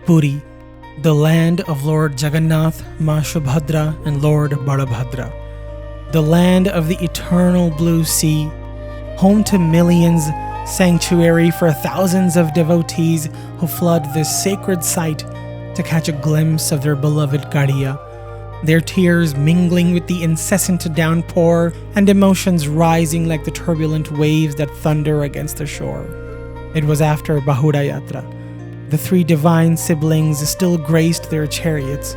Puri, the land of Lord Jagannath, Ma Subhadra, and Lord Balabhadra, the land of the eternal blue sea, home to millions, sanctuary for thousands of devotees who flood this sacred site to catch a glimpse of their beloved Gadiya, their tears mingling with the incessant downpour and emotions rising like the turbulent waves that thunder against the shore. It was after Rath Yatra. The three divine siblings still graced their chariots,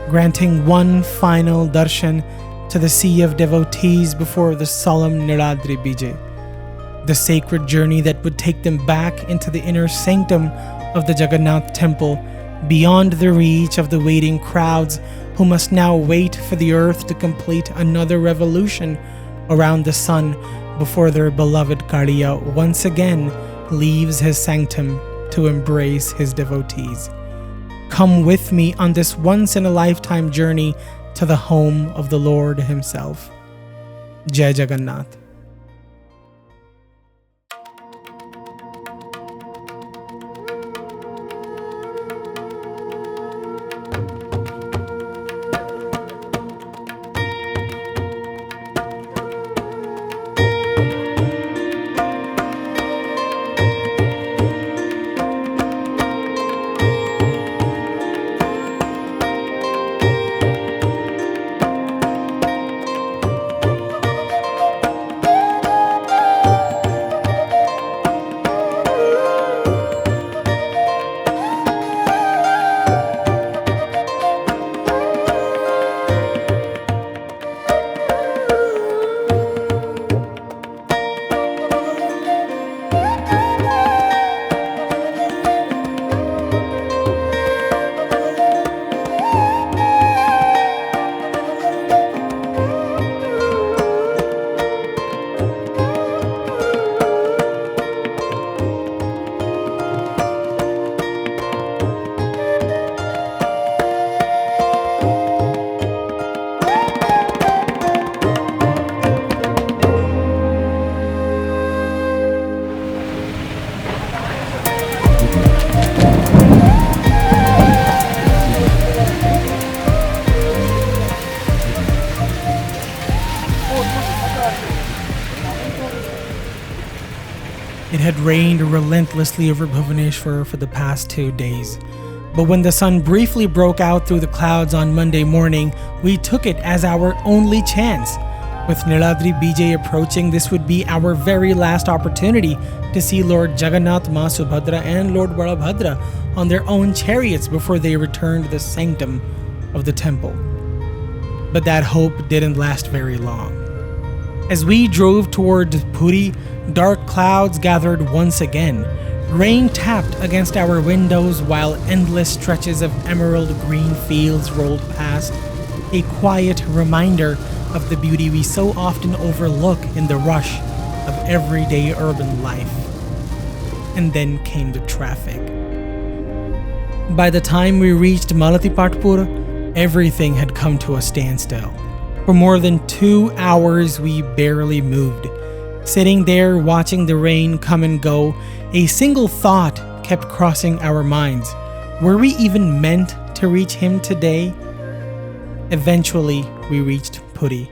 granting one final darshan to the sea of devotees before the solemn Niladri Bije, the sacred journey that would take them back into the inner sanctum of the Jagannath temple, beyond the reach of the waiting crowds who must now wait for the earth to complete another revolution around the sun before their beloved Gadiya once again leaves his sanctum to embrace his devotees. Come with me on this once-in-a-lifetime journey to the home of the Lord himself. Jai Jagannath. It had rained relentlessly over Bhubaneswar for the past 2 days. But when the sun briefly broke out through the clouds on Monday morning, we took it as our only chance. With Niladri Bije approaching, this would be our very last opportunity to see Lord Jagannath, Ma Subhadra, and Lord Balabhadra on their own chariots before they returned to the sanctum of the temple. But that hope didn't last very long. As we drove toward Puri, dark clouds gathered once again. Rain tapped against our windows while endless stretches of emerald green fields rolled past, a quiet reminder of the beauty we so often overlook in the rush of everyday urban life. And then came the traffic. By the time we reached Malatipatpur, everything had come to a standstill. For more than 2 hours, we barely moved. Sitting there watching the rain come and go, a single thought kept crossing our minds. Were we even meant to reach him today? Eventually, we reached Puri,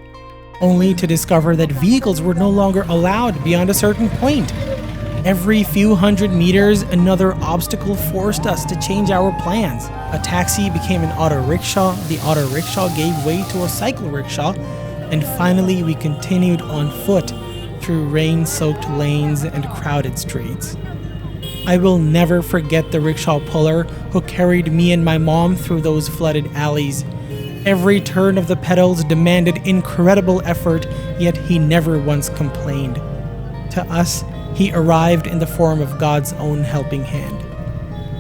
only to discover that vehicles were no longer allowed beyond a certain point. Every few hundred meters, another obstacle forced us to change our plans. A taxi became an auto rickshaw, the auto rickshaw gave way to a cycle rickshaw, and finally we continued on foot through rain-soaked lanes and crowded streets. I will never forget the rickshaw puller who carried me and my mom through those flooded alleys. Every turn of the pedals demanded incredible effort, yet he never once complained. To us, he arrived in the form of God's own helping hand.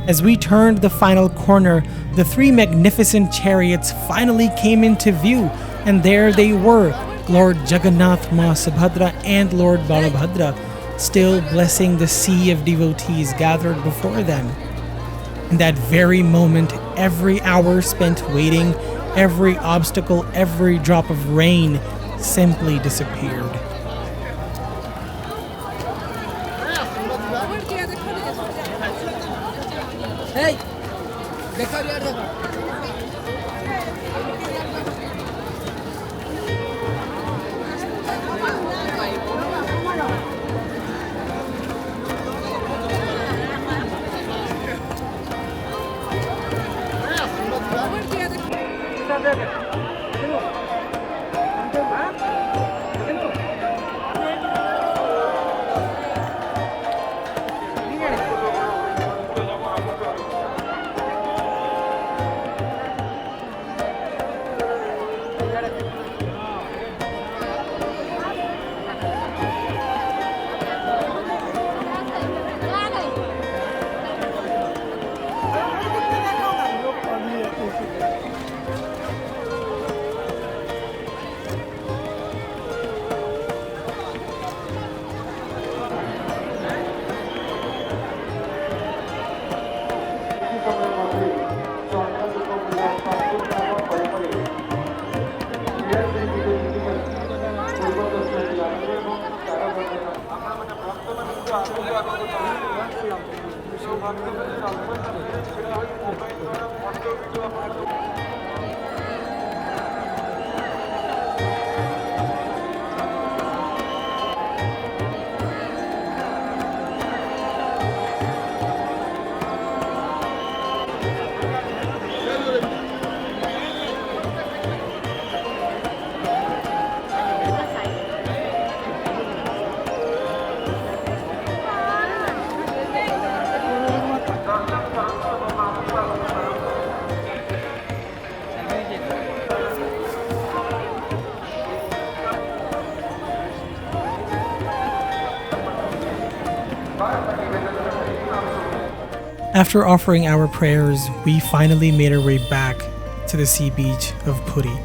As we turned the final corner, the 3 magnificent chariots finally came into view, and there they were, Lord Jagannath, Ma Subhadra, and Lord Balabhadra, still blessing the sea of devotees gathered before them. In that very moment, every hour spent waiting, every obstacle, every drop of rain simply disappeared. Hey! After offering our prayers, we finally made our way back to the sea beach of Puri.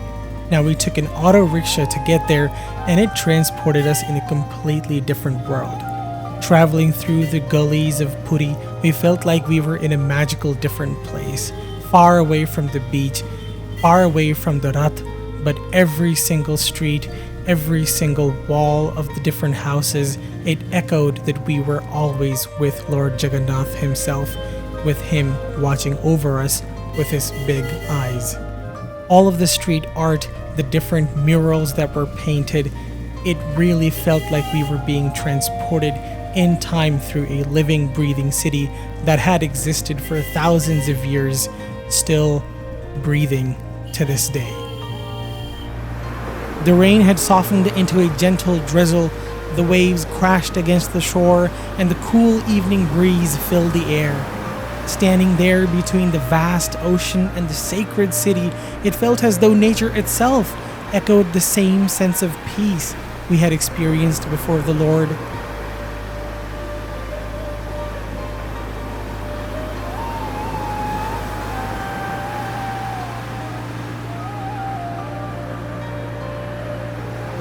Now we took an auto rickshaw to get there, and it transported us in a completely different world. Traveling through the gullies of Puri, we felt like we were in a magical different place, far away from the beach, far away from the Rath, but every single street, every single wall of the different houses, it echoed that we were always with Lord Jagannath himself, with him watching over us with his big eyes. All of the street art, the different murals that were painted, it really felt like we were being transported in time through a living, breathing city that had existed for thousands of years, still breathing to this day. The rain had softened into a gentle drizzle, the waves crashed against the shore, and the cool evening breeze filled the air. Standing there between the vast ocean and the sacred city, it felt as though nature itself echoed the same sense of peace we had experienced before the Lord.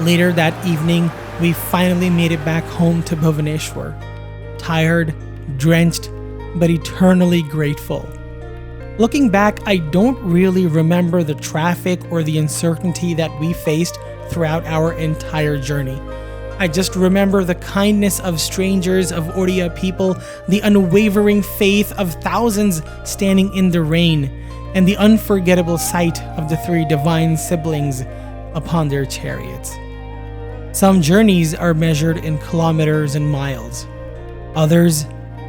Later that evening, we finally made it back home to Bhubaneswar. Tired, drenched, but eternally grateful. Looking back, I don't really remember the traffic or the uncertainty that we faced throughout our entire journey. I just remember the kindness of strangers, of Odia people, the unwavering faith of thousands standing in the rain, and the unforgettable sight of the three divine siblings upon their chariots. Some journeys are measured in kilometers and miles, others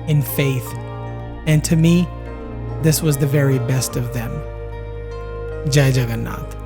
in faith. And to me, this was the very best of them. Jai Jagannath.